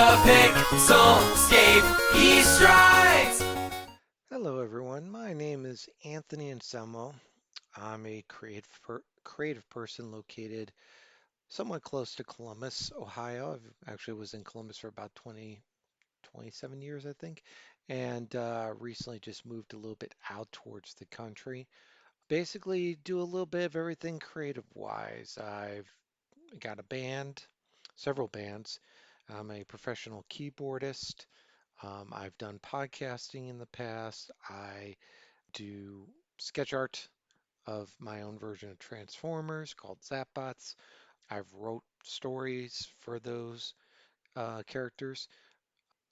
the Pixelscape. He strides. Hello, everyone. My name is Anthony Anselmo. I'm a creative person located somewhat close to Columbus, Ohio. I actually was in Columbus for about 27 years, I think, and recently just moved a little bit out towards the country. Basically, do a little bit of everything creative-wise. I've got a band, several bands. I'm a professional keyboardist. I've done podcasting in the past. I do sketch art of my own version of Transformers called Zapbots. I've wrote stories for those characters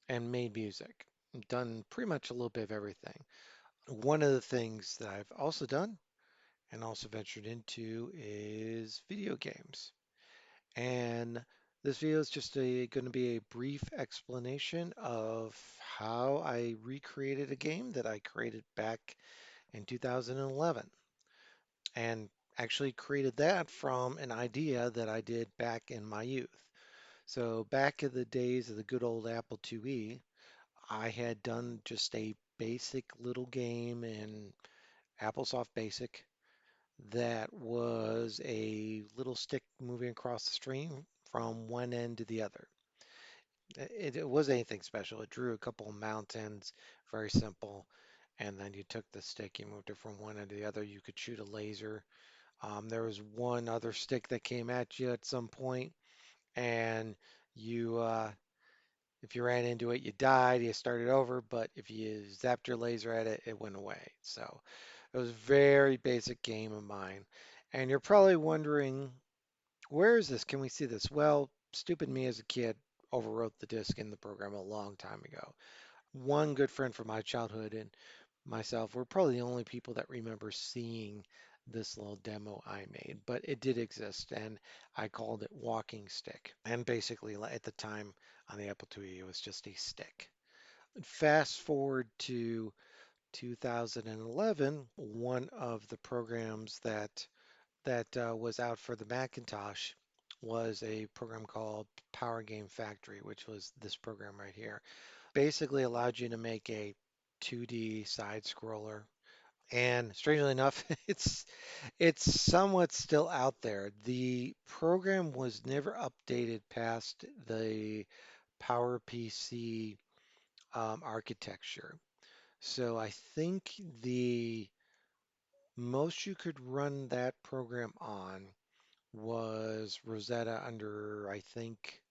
and made music. Done pretty much a little bit of everything. One of the things that I've also done and also ventured into is video games. And this video is just going to be a brief explanation of how I recreated a game that I created back in 2011 and actually created that from an idea that I did back in my youth. So back in the days of the good old Apple IIe, I had done just a basic little game in AppleSoft Basic that was a little stick moving across the screen from one end to the other. It wasn't anything special. It drew a couple of mountains, very simple, and then you took the stick, you moved it from one end to the other. You could shoot a laser. There was one other stick that came at you at some point, and you, if you ran into it, you died. You started over, but if you zapped your laser at it, it went away. So it was a very basic game of mine. And you're probably wondering, where is this? Can we see this? Well, stupid me as a kid overwrote the disk in the program a long time ago. One good friend from my childhood and myself were probably the only people that remember seeing this little demo I made, but it did exist and I called it Walking Stick. And basically, at the time on the Apple IIe, it was just a stick. Fast forward to 2011, one of the programs that was out for the Macintosh was a program called Power Game Factory, which was this program right here. Basically allowed you to make a 2D side scroller. And strangely enough, it's somewhat still out there. The program was never updated past the PowerPC architecture. So I think the most you could run that program on was Rosetta under, I think,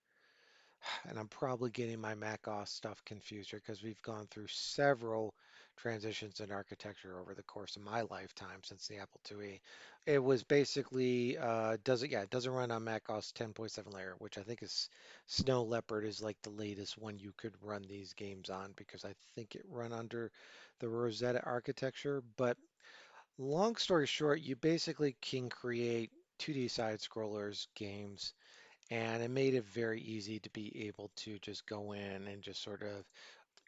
and I'm probably getting my Mac OS stuff confused here because we've gone through several transitions in architecture over the course of my lifetime since the Apple IIe. It was basically it doesn't run on Mac OS 10.7 layer, which I think is Snow Leopard is like the latest one you could run these games on because I think it run under the Rosetta architecture. But long story short, you basically can create 2D side scrollers games and it made it very easy to be able to just go in and just sort of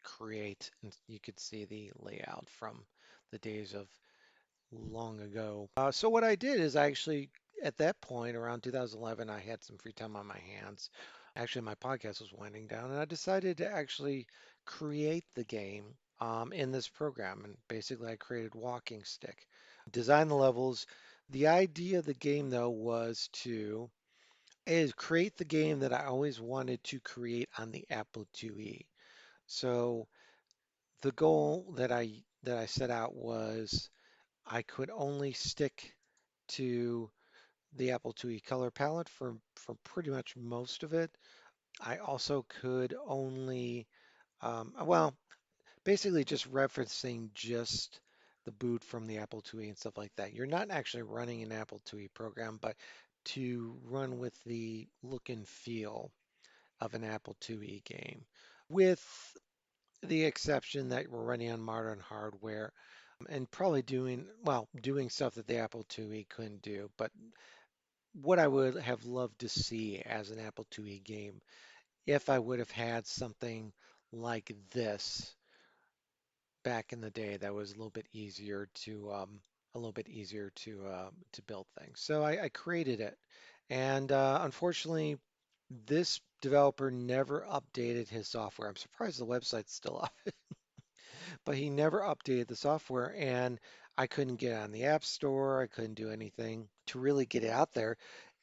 create, and you could see the layout from the days of long ago. So what I did is I actually, at that point, around 2011, I had some free time on my hands. Actually, my podcast was winding down, and I decided to actually create the game in this program. And basically, I created Walking Stick, designed the levels. The idea of the game, though, was to is create the game that I always wanted to create on the Apple IIe. So the goal that I set out was I could only stick to the Apple IIe color palette for pretty much most of it. I also could only well, basically just referencing just the boot from the Apple IIe and stuff like that. You're not actually running an Apple IIe program, but to run with the look and feel of an Apple IIe game, with the exception that we're running on modern hardware and probably doing stuff that the Apple IIe couldn't do. But what I would have loved to see as an Apple IIe game, if I would have had something like this back in the day that was a little bit easier to build things. So I created it, and unfortunately, this developer never updated his software. I'm surprised the website's still up, but he never updated the software, and I couldn't get it on the App Store. I couldn't do anything to really get it out there.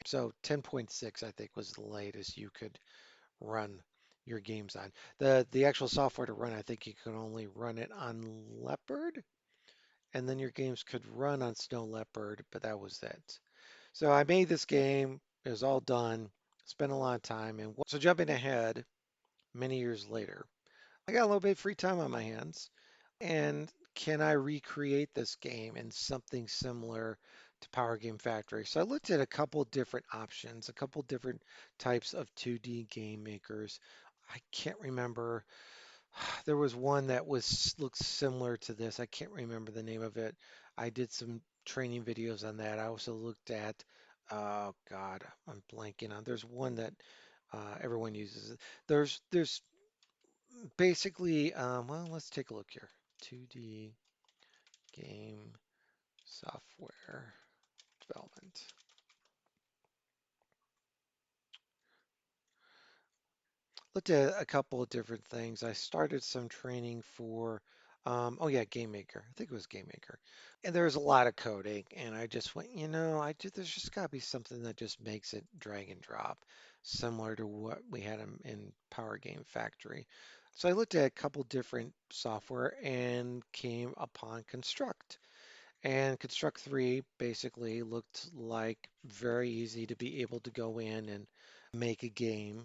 So 10.6, I think, was the latest you could run your games on. The actual software to run, I think you could only run it on Leopard, and then your games could run on Snow Leopard, but that was it. So I made this game. It was all done. Spent a lot of time, and so jumping ahead, many years later, I got a little bit of free time on my hands, and can I recreate this game in something similar to Power Game Factory? So I looked at a couple different options, a couple different types of 2D game makers. I can't remember. There was one that was looked similar to this. I can't remember the name of it. I did some training videos on that. I also looked at, oh God, I'm blanking on. There's one that everyone uses. There's basically, well, let's take a look here. 2D game software development. Looked at a couple of different things. I started some training for, oh yeah, Game Maker. I think it was Game Maker. And there's a lot of coding, and I just went, there's just got to be something that just makes it drag and drop, similar to what we had in Power Game Factory. So I looked at a couple different software and came upon Construct. And Construct 3 basically looked like very easy to be able to go in and make a game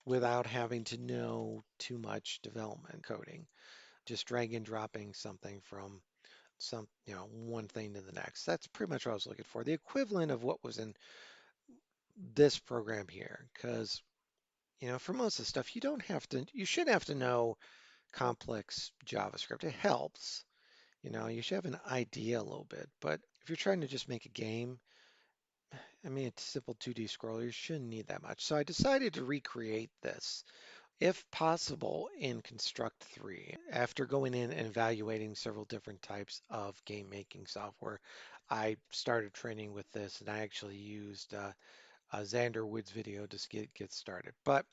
without having to know too much development coding, just drag and dropping something from one thing to the next. That's pretty much what I was looking for. The equivalent of what was in this program here, because, for most of the stuff, you shouldn't have to know complex JavaScript. It helps. You should have an idea a little bit, but if you're trying to just make a game, I mean, it's simple 2D scroller, you shouldn't need that much. So I decided to recreate this if possible, in Construct 3. After going in and evaluating several different types of game making software, I started training with this, and I actually used Xander Wood's video to get started. But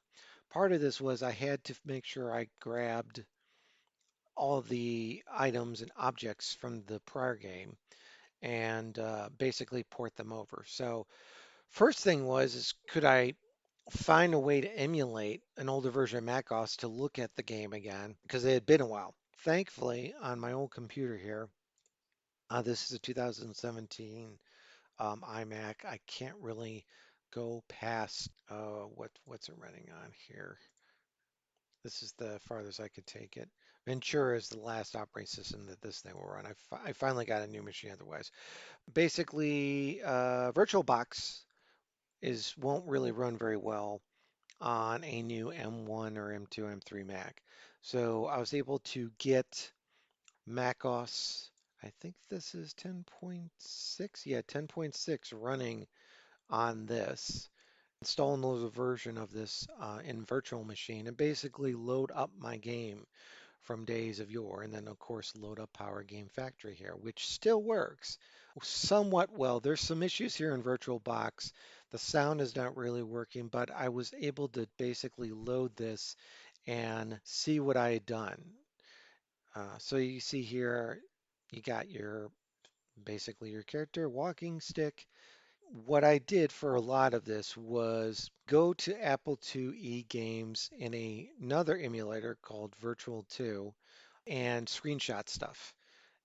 part of this was I had to make sure I grabbed all the items and objects from the prior game and basically port them over. So first thing is could I find a way to emulate an older version of macOS to look at the game again because it had been a while. Thankfully, on my old computer here, this is a 2017 iMac. I can't really go past what's it running on here. This is the farthest I could take it. Ventura is the last operating system that this thing will run. I finally got a new machine otherwise. Basically, VirtualBox is won't really run very well on a new M1 or M2, M3 Mac. So I was able to get macOS, I think this is 10.6, yeah, 10.6 running on this. Install another version of this in virtual machine and basically load up my game from days of yore, and then of course load up Power Game Factory here, which still works somewhat well. There's some issues here in VirtualBox. The sound is not really working, but I was able to basically load this and see what I had done. So you see here, you got basically your character walking stick. What I did for a lot of this was go to Apple IIe games in another emulator called Virtual 2 and screenshot stuff,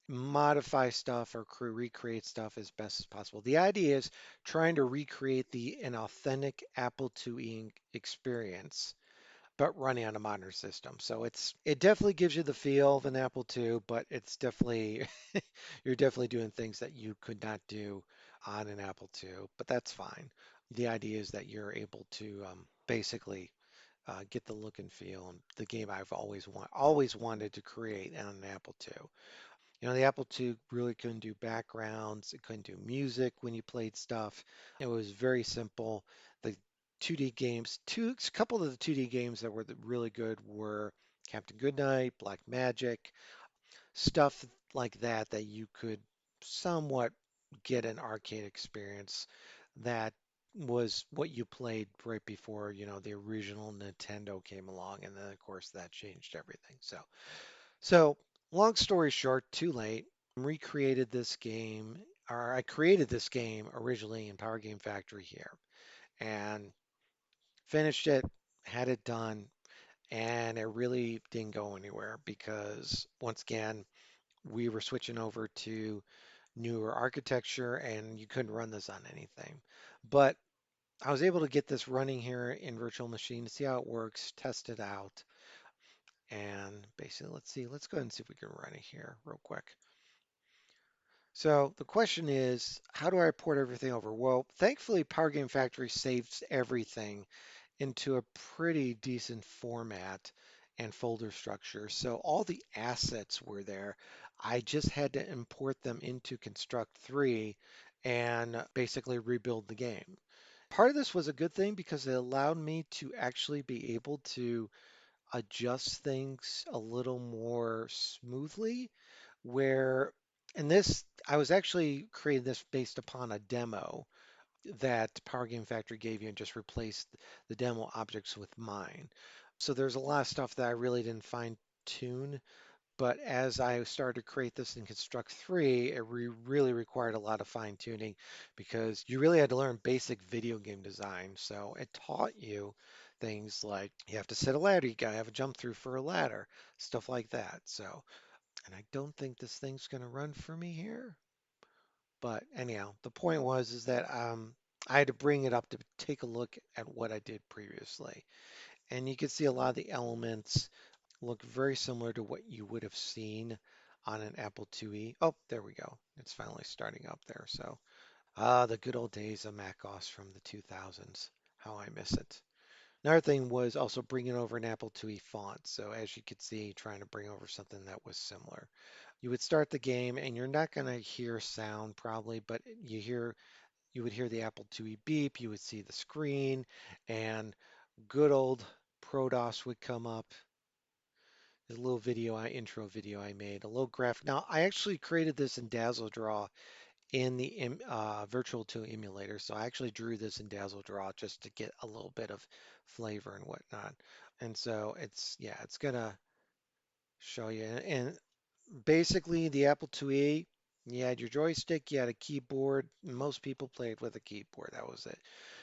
modify stuff or recreate stuff as best as possible. The idea is trying to recreate an authentic Apple IIe experience, but running on a modern system. So it definitely gives you the feel of an Apple II, but it's definitely you're definitely doing things that you could not do on an Apple II, but that's fine. The idea is that you're able to basically get the look and feel and the game I've always wanted to create on an Apple II. The Apple II really couldn't do backgrounds, it couldn't do music when you played stuff. It was very simple. The 2D games, a couple of the 2D games that were really good were Captain Goodnight, Black Magic, stuff like that you could somewhat get an arcade experience that was what you played right before, the original Nintendo came along, and then of course that changed everything. So long story short, too late. Recreated this game, or I created this game originally in Power Game Factory here, and finished it, had it done, and it really didn't go anywhere because once again, we were switching over to newer architecture, and you couldn't run this on anything. But I was able to get this running here in Virtual Machine to see how it works, test it out, and basically, let's see, let's go ahead and see if we can run it here real quick. So the question is, how do I port everything over? Well, thankfully, Power Game Factory saves everything into a pretty decent format and folder structure. So all the assets were there. I just had to import them into Construct 3 and basically rebuild the game. Part of this was a good thing because it allowed me to actually be able to adjust things a little more smoothly. Where, and this, I was actually creating this based upon a demo that Power Game Factory gave you and just replaced the demo objects with mine. So there's a lot of stuff that I really didn't fine tune, but as I started to create this in Construct 3, it really required a lot of fine tuning because you really had to learn basic video game design. So it taught you things like you have to set a ladder, you gotta have a jump through for a ladder, stuff like that. So, and I don't think this thing's gonna run for me here. But anyhow, the point was is that I had to bring it up to take a look at what I did previously. And you can see a lot of the elements look very similar to what you would have seen on an Apple IIe. Oh, there we go. It's finally starting up there. So, the good old days of macOS from the 2000s. How I miss it. Another thing was also bringing over an Apple IIe font. So as you could see, trying to bring over something that was similar. You would start the game and you're not going to hear sound probably, but you would hear the Apple IIe beep, you would see the screen, and good old Prodos would come up. There's a little intro video I made, a little graphic. Now, I actually created this in DazzleDraw in the Virtual 2 emulator. So I actually drew this in DazzleDraw just to get a little bit of flavor and whatnot. And so yeah, it's gonna show you. And basically, the Apple IIe, you had your joystick, you had a keyboard. Most people played with a keyboard. That was it.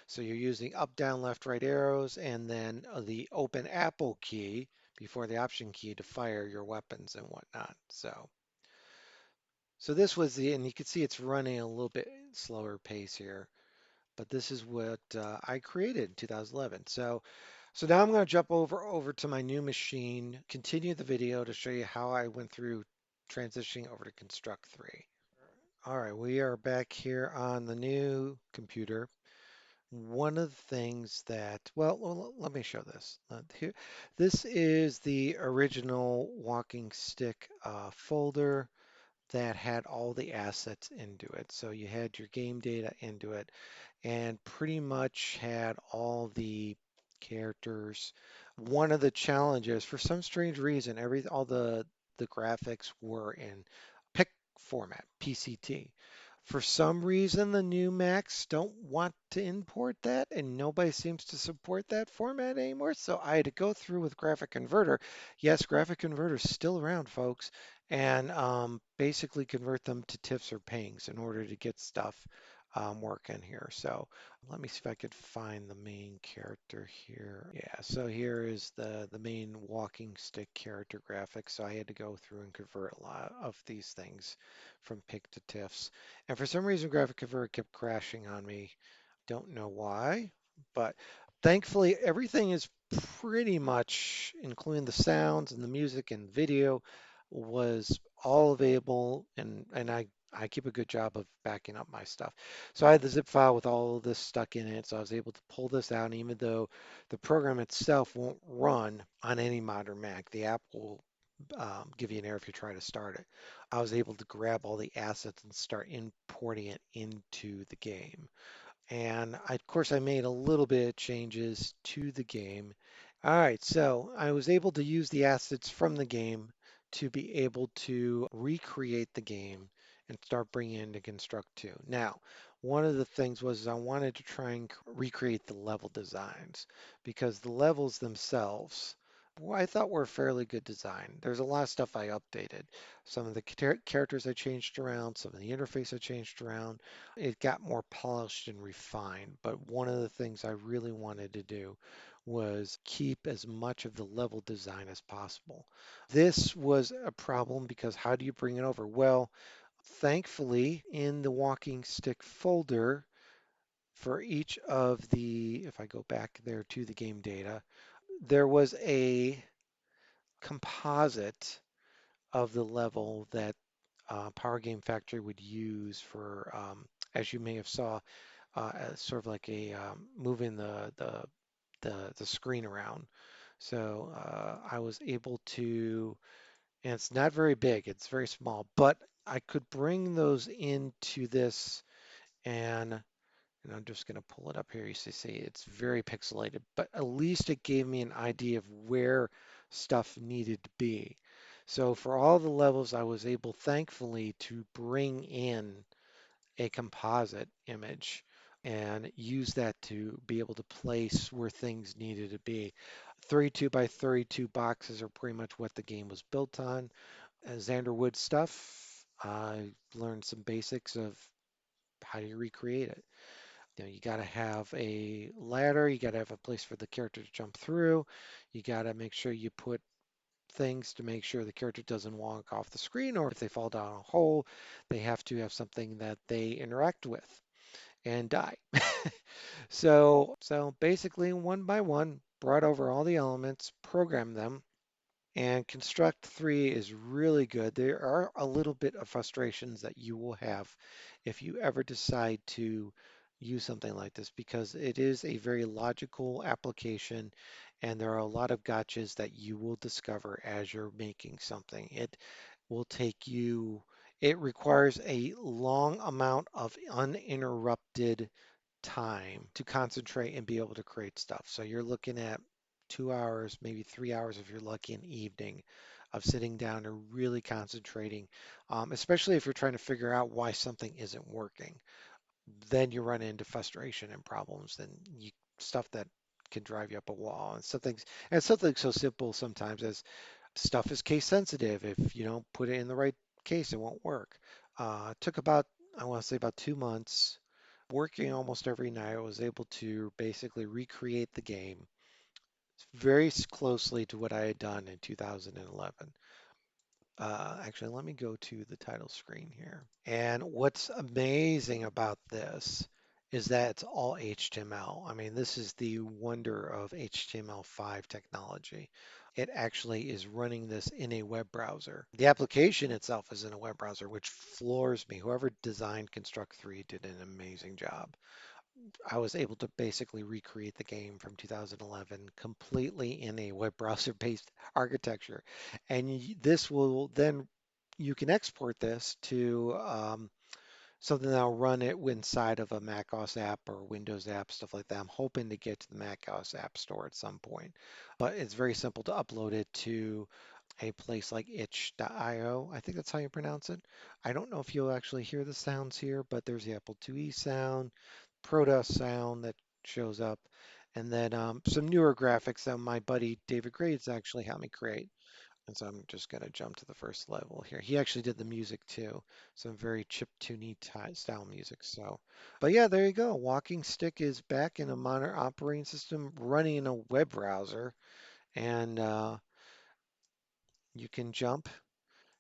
So you're using up, down, left, right arrows, and then the open Apple key before the option key to fire your weapons and whatnot. So this was and you can see it's running a little bit slower pace here, but this is what I created in 2011. So now I'm going to jump over to my new machine, continue the video to show you how I went through transitioning over to Construct 3. All right, we are back here on the new computer. One of the things that, let me show this. Here, this is the original walking stick folder that had all the assets into it. So you had your game data into it and pretty much had all the characters. One of the challenges, for some strange reason, all the graphics were in PIC format, PCT. For some reason, the new Macs don't want to import that, and nobody seems to support that format anymore. So I had to go through with Graphic Converter. Yes, Graphic Converter is still around, folks, and basically convert them to TIFFs or PNGs in order to get stuff working here. So let me see if I could find the main character here. Yeah, so here is the main walking stick character graphic. So I had to go through and convert a lot of these things from PIC to TIFFs. And for some reason, Graphic Converter kept crashing on me. Don't know why, but thankfully everything is pretty much, including the sounds and the music and video, was all available, and I keep a good job of backing up my stuff. So I had the zip file with all of this stuck in it, so I was able to pull this out, and even though the program itself won't run on any modern Mac, the app will give you an error if you try to start it. I was able to grab all the assets and start importing it into the game. And of course, I made a little bit of changes to the game. All right, so I was able to use the assets from the game to be able to recreate the game and start bringing it into Construct 2. Now, one of the things was I wanted to try and recreate the level designs because the levels themselves, well, I thought were fairly good design. There's a lot of stuff I updated. Some of the characters I changed around, some of the interface I changed around. It got more polished and refined. But one of the things I really wanted to do was keep as much of the level design as possible. This was a problem because how do you bring it over? Well, thankfully, in the walking stick folder for each of the, if I go back there to the game data, there was a composite of the level that Power Game Factory would use for, as you may have saw, as sort of like a moving the screen around. So I was able to, and it's not very big, it's very small, but I could bring those into this and I'm just going to pull it up here. You see it's very pixelated, but at least it gave me an idea of where stuff needed to be. So for all the levels, I was able, thankfully, to bring in a composite image and use that to be able to place where things needed to be. 32 by 32 boxes are pretty much what the game was built on. Xander Wood stuff, I learned some basics of how do you recreate it. You got to have a ladder, you got to have a place for the character to jump through, you got to make sure you put things to make sure the character doesn't walk off the screen, or if they fall down a hole, they have to have something that they interact with and die. So basically, one by one, brought over all the elements, programmed them, and Construct 3 is really good. There are a little bit of frustrations that you will have if you ever decide to use something like this because it is a very logical application and there are a lot of gotchas that you will discover as you're making something. It will take you, it requires a long amount of uninterrupted time to concentrate and be able to create stuff. So you're looking at 2 hours, maybe 3 hours if you're lucky in the evening of sitting down and really concentrating, especially if you're trying to figure out why something isn't working. Then you run into frustration and problems and stuff that can drive you up a wall and something so simple sometimes as stuff is case sensitive. If you don't put it in the right case, it won't work. It took about, I want to say about 2 months working almost every night. I was able to basically recreate the game very closely to what I had done in 2011. Actually, let me go to the title screen here. And what's amazing about this is that it's all HTML. I mean, this is the wonder of HTML5 technology. It actually is running this in a web browser. The application itself is in a web browser, which floors me. Whoever designed Construct 3 did an amazing job. I was able to basically recreate the game from 2011 completely in a web browser based architecture. And this will then, you can export this to something that'll run it inside of a macOS app or Windows app, stuff like that. I'm hoping to get to the macOS App Store at some point. But it's very simple to upload it to a place like itch.io. I think that's how you pronounce it. I don't know if you'll actually hear the sounds here, but there's the Apple IIe sound, Proto sound that shows up, and then some newer graphics that my buddy David Grades actually helped me create. And so I'm just going to jump to the first level here. He actually did the music too, some very chiptune style music. So, but yeah, there you go. Walking Stick is back in a modern operating system running in a web browser, and you can jump.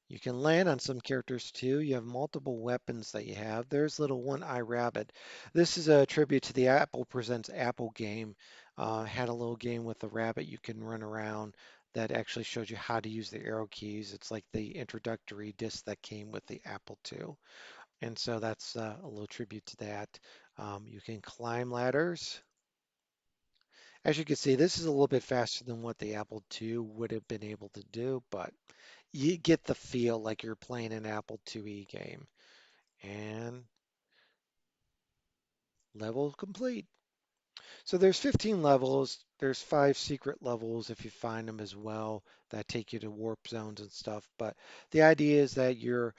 You can land on some characters too. You have multiple weapons that you have. There's little One-Eye Rabbit. This is a tribute to the Apple Presents Apple game. Had a little game with a rabbit you can run around that actually shows you how to use the arrow keys. It's like the introductory disc that came with the Apple II. And so that's a little tribute to that. You can climb ladders. As you can see, this is a little bit faster than what the Apple II would have been able to do, but you get the feel like you're playing an Apple IIe game. And level complete. So there's 15 levels. There's 5 secret levels if you find them as well that take you to warp zones and stuff. But the idea is that you're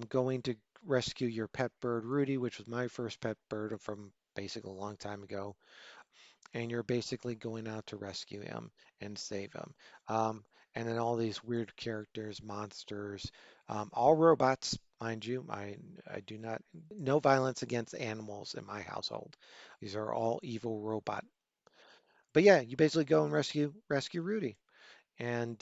going to rescue your pet bird, Rudy, which was my first pet bird from basically a long time ago. And you're basically going out to rescue him and save him. Um, and then all these weird characters, monsters, all robots, mind you. I do not, no violence against animals in my household. These are all evil robot. But yeah, you basically go and rescue Rudy, and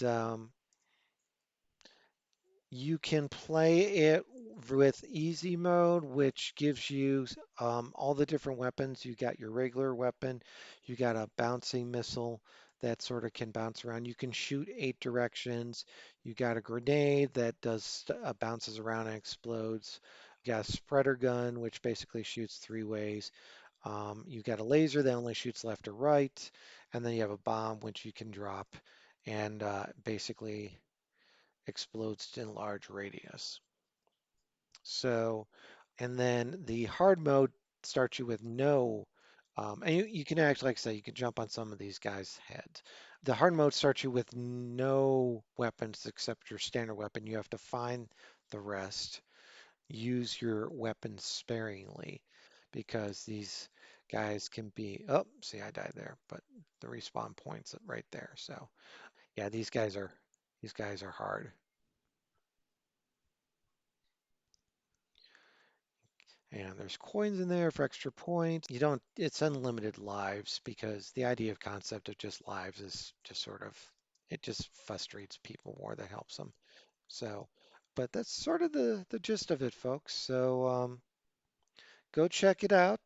you can play it with easy mode, which gives you all the different weapons. You got your regular weapon, you got a bouncing missile that sort of can bounce around. You can shoot 8 directions. You got a grenade that bounces around and explodes. You got a spreader gun, which basically shoots 3 ways. You got a laser that only shoots left or right, and then you have a bomb which you can drop and basically explodes in large radius. So, and then the hard mode starts you with no, and you can actually, like I say, you can jump on some of these guys' heads. The hard mode starts you with no weapons except your standard weapon. You have to find the rest. Use your weapons sparingly because these guys can be, oh, see, I died there, but the respawn point's right there. So, yeah, these guys are hard. And there's coins in there for extra points. You don't, it's unlimited lives because the idea of concept of just lives is just sort of, it just frustrates people more than helps them. So, but that's sort of the gist of it, folks. So, go check it out.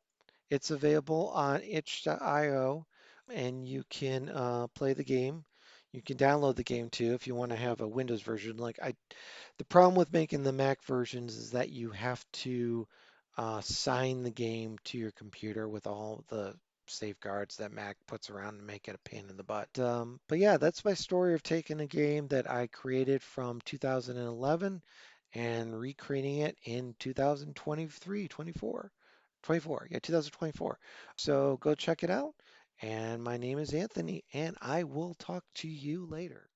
It's available on itch.io and you can play the game. You can download the game too if you want to have a Windows version. The problem with making the Mac versions is that you have to sign the game to your computer with all the safeguards that Mac puts around to make it a pain in the butt. But yeah, that's my story of taking a game that I created from 2011 and recreating it in 2023, 24, yeah, 2024. So go check it out. And my name is Anthony, and I will talk to you later.